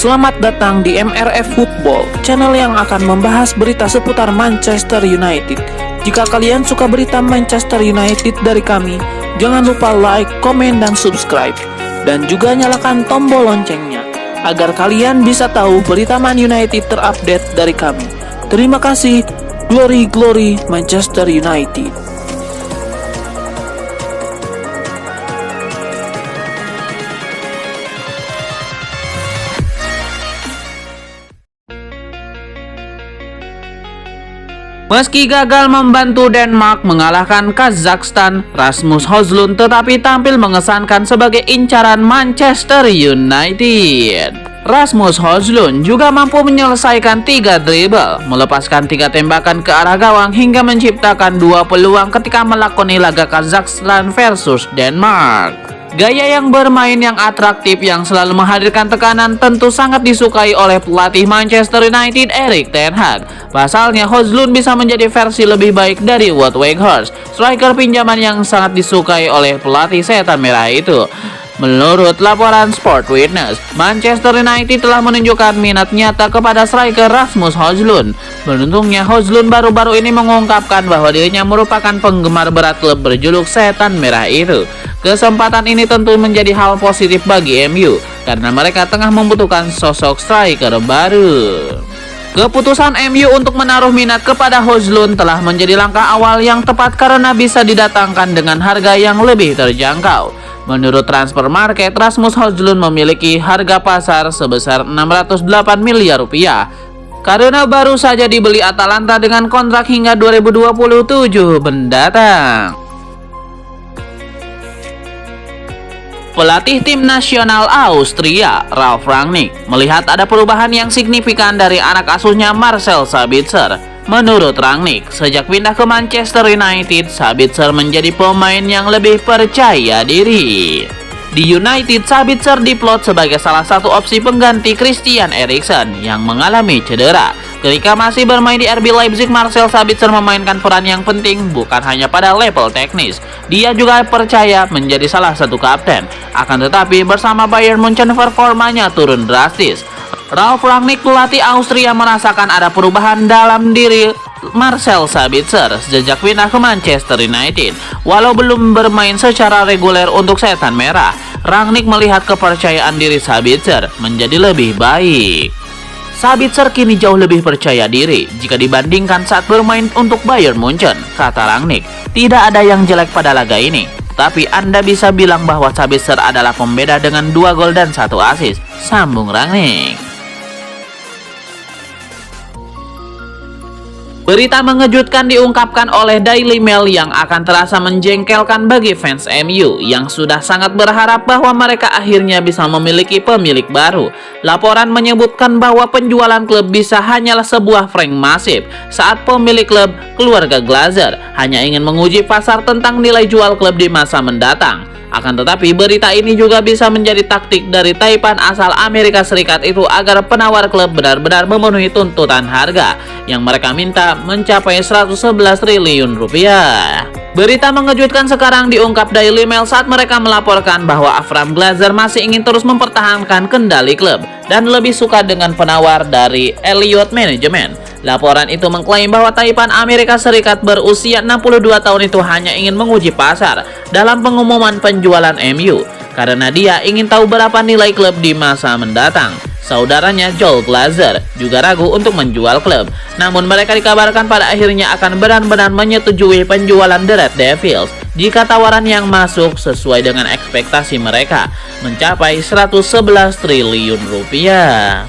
Selamat datang di MRF Football, channel yang akan membahas berita seputar Manchester United. Jika kalian suka berita Manchester United dari kami, jangan lupa like, komen, dan subscribe. Dan juga nyalakan tombol loncengnya, agar kalian bisa tahu berita Man United terupdate dari kami. Terima kasih, Glory Glory Manchester United. Meski gagal membantu Denmark mengalahkan Kazakhstan, Rasmus Højlund tetapi tampil mengesankan sebagai incaran Manchester United. Rasmus Højlund juga mampu menyelesaikan 3 dribble, melepaskan 3 tembakan ke arah gawang hingga menciptakan 2 peluang ketika melakoni laga Kazakhstan versus Denmark. Gaya yang bermain yang atraktif yang selalu menghadirkan tekanan tentu sangat disukai oleh pelatih Manchester United Erik ten Hag. Pasalnya Højlund bisa menjadi versi lebih baik dari Wout Weghorst, striker pinjaman yang sangat disukai oleh pelatih setan merah itu. Menurut laporan Sport Witness, Manchester United telah menunjukkan minat nyata kepada striker Rasmus Højlund. Beruntungnya Højlund baru-baru ini mengungkapkan bahwa dirinya merupakan penggemar berat klub berjuluk setan merah itu. Kesempatan ini tentu menjadi hal positif bagi MU karena mereka tengah membutuhkan sosok striker baru. Keputusan MU untuk menaruh minat kepada Højlund telah menjadi langkah awal yang tepat karena bisa didatangkan dengan harga yang lebih terjangkau. Menurut Transfer Market, Rasmus Højlund memiliki harga pasar sebesar 608 miliar rupiah karena baru saja dibeli Atalanta dengan kontrak hingga 2027 mendatang. Pelatih tim nasional Austria, Ralf Rangnick, melihat ada perubahan yang signifikan dari anak asuhnya Marcel Sabitzer. Menurut Rangnick, sejak pindah ke Manchester United, Sabitzer menjadi pemain yang lebih percaya diri. Di United, Sabitzer diplot sebagai salah satu opsi pengganti Christian Eriksen yang mengalami cedera. Ketika masih bermain di RB Leipzig, Marcel Sabitzer memainkan peran yang penting bukan hanya pada level teknis. Dia juga percaya menjadi salah satu kapten. Akan tetapi bersama Bayern Munchen performanya turun drastis. Ralf Rangnick, pelatih Austria, merasakan ada perubahan dalam diri Marcel Sabitzer sejak pindah ke Manchester United. Walau belum bermain secara reguler untuk setan merah, Rangnick melihat kepercayaan diri Sabitzer menjadi lebih baik. Sabitzer kini jauh lebih percaya diri jika dibandingkan saat bermain untuk Bayern Munchen, kata Rangnick. Tidak ada yang jelek pada laga ini, tapi Anda bisa bilang bahwa Sabitzer adalah pembeda dengan 2 gol dan 1 assist, sambung Rangnick. Berita mengejutkan diungkapkan oleh Daily Mail yang akan terasa menjengkelkan bagi fans MU yang sudah sangat berharap bahwa mereka akhirnya bisa memiliki pemilik baru. Laporan menyebutkan bahwa penjualan klub bisa hanyalah sebuah prank masif saat pemilik klub, keluarga Glazer, hanya ingin menguji pasar tentang nilai jual klub di masa mendatang. Akan tetapi berita ini juga bisa menjadi taktik dari Taipan asal Amerika Serikat itu agar penawar klub benar-benar memenuhi tuntutan harga yang mereka minta mencapai 111 triliun rupiah. Berita mengejutkan sekarang diungkap Daily Mail saat mereka melaporkan bahwa Avram Glazer masih ingin terus mempertahankan kendali klub dan lebih suka dengan penawar dari Elliott Management. Laporan itu mengklaim bahwa Taipan Amerika Serikat berusia 62 tahun itu hanya ingin menguji pasar dalam pengumuman penjualan MU karena dia ingin tahu berapa nilai klub di masa mendatang. Saudaranya Joel Glazer juga ragu untuk menjual klub, namun mereka dikabarkan pada akhirnya akan benar-benar menyetujui penjualan The Red Devils jika tawaran yang masuk sesuai dengan ekspektasi mereka mencapai 111 triliun rupiah.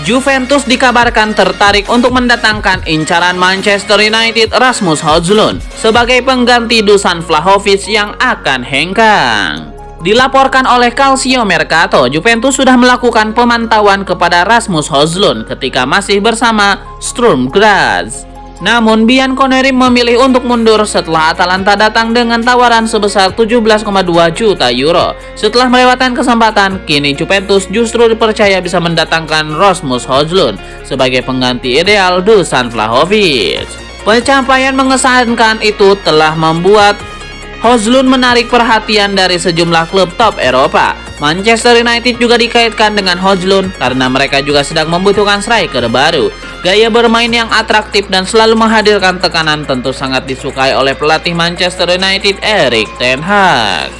Juventus dikabarkan tertarik untuk mendatangkan incaran Manchester United Rasmus Højlund sebagai pengganti Dusan Vlahovic yang akan hengkang. Dilaporkan oleh Calcio Mercato, Juventus sudah melakukan pemantauan kepada Rasmus Højlund ketika masih bersama Sturm Graz. Namun Bianconeri memilih untuk mundur setelah Atalanta datang dengan tawaran sebesar 17,2 juta euro. Setelah melewatkan kesempatan, kini Juventus justru dipercaya bisa mendatangkan Rasmus Højlund sebagai pengganti ideal Dusan Vlahovic. Pencapaian mengesankan itu telah membuat Højlund menarik perhatian dari sejumlah klub top Eropa. Manchester United juga dikaitkan dengan Højlund karena mereka juga sedang membutuhkan striker baru. Gaya bermain yang atraktif dan selalu menghadirkan tekanan tentu sangat disukai oleh pelatih Manchester United Erik ten Hag.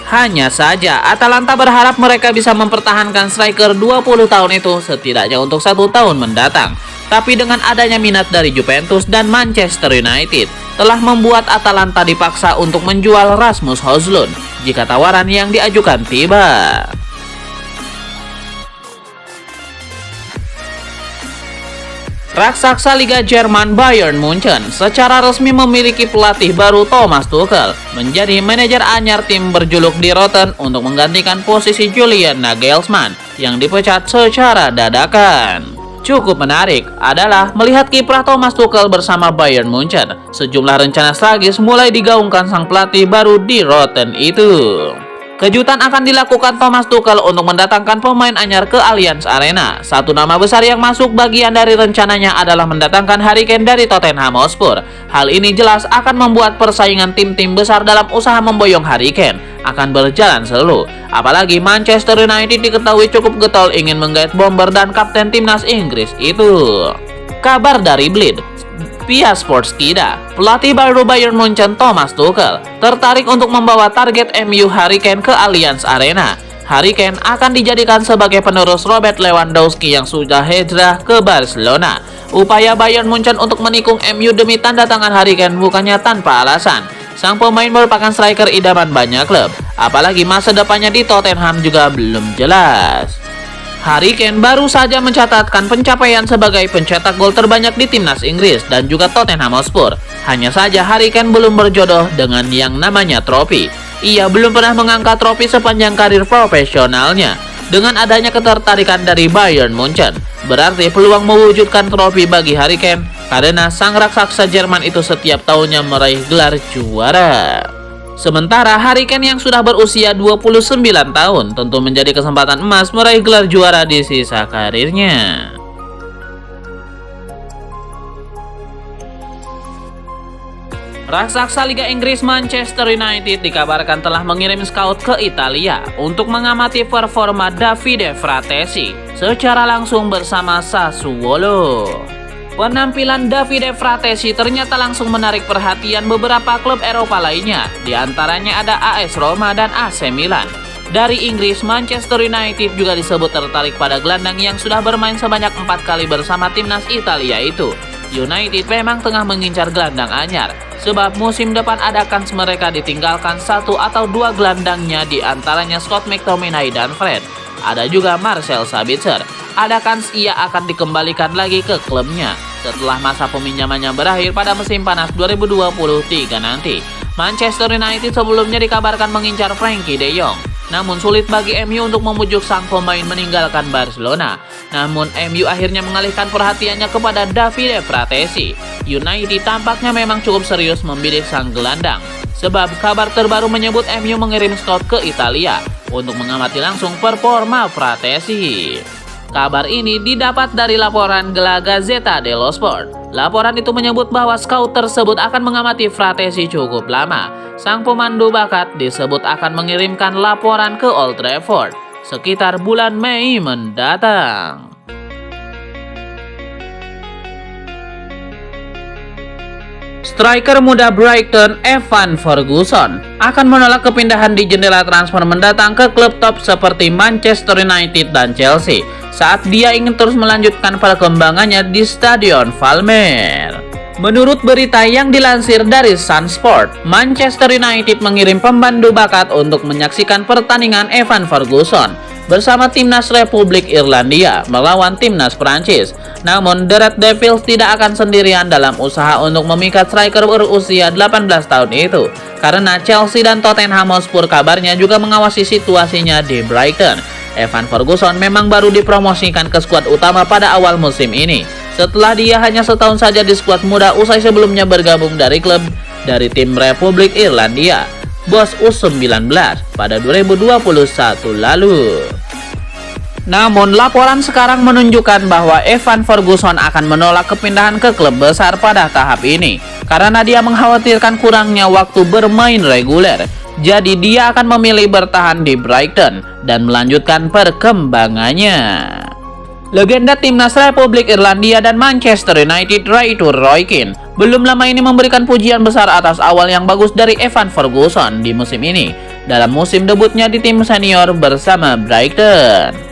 Hanya saja, Atalanta berharap mereka bisa mempertahankan striker 20 tahun itu setidaknya untuk 1 tahun mendatang. Tapi dengan adanya minat dari Juventus dan Manchester United, telah membuat Atalanta dipaksa untuk menjual Rasmus Højlund jika tawaran yang diajukan tiba. Raksasa Liga Jerman Bayern Munchen secara resmi memiliki pelatih baru Thomas Tuchel menjadi manajer anyar tim berjuluk Die Roten untuk menggantikan posisi Julian Nagelsmann yang dipecat secara dadakan. Cukup menarik adalah melihat kiprah Thomas Tuchel bersama Bayern Munchen. Sejumlah rencana strategis mulai digaungkan sang pelatih baru Die Roten itu. Kejutan akan dilakukan Thomas Tuchel untuk mendatangkan pemain anyar ke Allianz Arena. Satu nama besar yang masuk bagian dari rencananya adalah mendatangkan Harry Kane dari Tottenham Hotspur. Hal ini jelas akan membuat persaingan tim-tim besar dalam usaha memboyong Harry Kane akan berjalan seru. Apalagi Manchester United diketahui cukup getol ingin menggait bomber dan kapten timnas Inggris itu. Kabar dari Bleed via Sportskida, pelatih baru Bayern Munchen Thomas Tuchel tertarik untuk membawa target MU Harry Kane ke Allianz Arena. Harry Kane akan dijadikan sebagai penerus Robert Lewandowski yang sudah hijrah ke Barcelona. Upaya Bayern Munchen untuk menikung MU demi tanda tangan Harry Kane bukannya tanpa alasan. Sang pemain merupakan striker idaman banyak klub, apalagi masa depannya di Tottenham juga belum jelas. Harry Kane baru saja mencatatkan pencapaian sebagai pencetak gol terbanyak di timnas Inggris dan juga Tottenham Hotspur. Hanya saja Harry Kane belum berjodoh dengan yang namanya trofi. Ia belum pernah mengangkat trofi sepanjang karir profesionalnya. Dengan adanya ketertarikan dari Bayern Munchen, berarti peluang mewujudkan trofi bagi Harry Kane karena sang raksasa Jerman itu setiap tahunnya meraih gelar juara. Sementara Harry Kane yang sudah berusia 29 tahun tentu menjadi kesempatan emas meraih gelar juara di sisa karirnya. Raksasa Liga Inggris Manchester United dikabarkan telah mengirim scout ke Italia untuk mengamati performa Davide Fratesi secara langsung bersama Sassuolo. Penampilan Davide Fratesi ternyata langsung menarik perhatian beberapa klub Eropa lainnya, di antaranya ada AS Roma dan AC Milan. Dari Inggris, Manchester United juga disebut tertarik pada gelandang yang sudah bermain sebanyak 4 kali bersama timnas Italia itu. United memang tengah mengincar gelandang anyar, sebab musim depan ada kans mereka ditinggalkan 1 atau 2 gelandangnya, di antaranya Scott McTominay dan Fred. Ada juga Marcel Sabitzer. Ada kans ia akan dikembalikan lagi ke klubnya setelah masa peminjamannya berakhir pada musim panas 2023 nanti. Manchester United sebelumnya dikabarkan mengincar Frankie de Jong, namun sulit bagi MU untuk memujuk sang pemain meninggalkan Barcelona. Namun MU akhirnya mengalihkan perhatiannya kepada Davide Fratesi. United tampaknya memang cukup serius membidik sang gelandang, sebab kabar terbaru menyebut MU mengirim scout ke Italia untuk mengamati langsung performa Fratesi. Kabar ini didapat dari laporan La Gazzetta dello Sport. Laporan itu menyebut bahwa scout tersebut akan mengamati Fratesi cukup lama. Sang pemandu bakat disebut akan mengirimkan laporan ke Old Trafford sekitar bulan Mei mendatang. Striker muda Brighton Evan Ferguson akan menolak kepindahan di jendela transfer mendatang ke klub top seperti Manchester United dan Chelsea saat dia ingin terus melanjutkan perkembangannya di Stadion Valmer. Menurut berita yang dilansir dari Sun Sport, Manchester United mengirim pembantu bakat untuk menyaksikan pertandingan Evan Ferguson bersama timnas Republik Irlandia melawan timnas Prancis. Namun, The Red Devils tidak akan sendirian dalam usaha untuk memikat striker berusia 18 tahun itu, karena Chelsea dan Tottenham Hotspur kabarnya juga mengawasi situasinya di Brighton. Evan Ferguson memang baru dipromosikan ke skuad utama pada awal musim ini, setelah dia hanya setahun saja di skuad muda usai sebelumnya bergabung dari klub dari tim Republik Irlandia, Bosch U19 pada 2021 lalu. Namun laporan sekarang menunjukkan bahwa Evan Ferguson akan menolak kepindahan ke klub besar pada tahap ini karena dia mengkhawatirkan kurangnya waktu bermain reguler. Jadi dia akan memilih bertahan di Brighton dan melanjutkan perkembangannya. Legenda timnas Republik Irlandia dan Manchester United Roy Keane belum lama ini memberikan pujian besar atas awal yang bagus dari Evan Ferguson di musim ini dalam musim debutnya di tim senior bersama Brighton.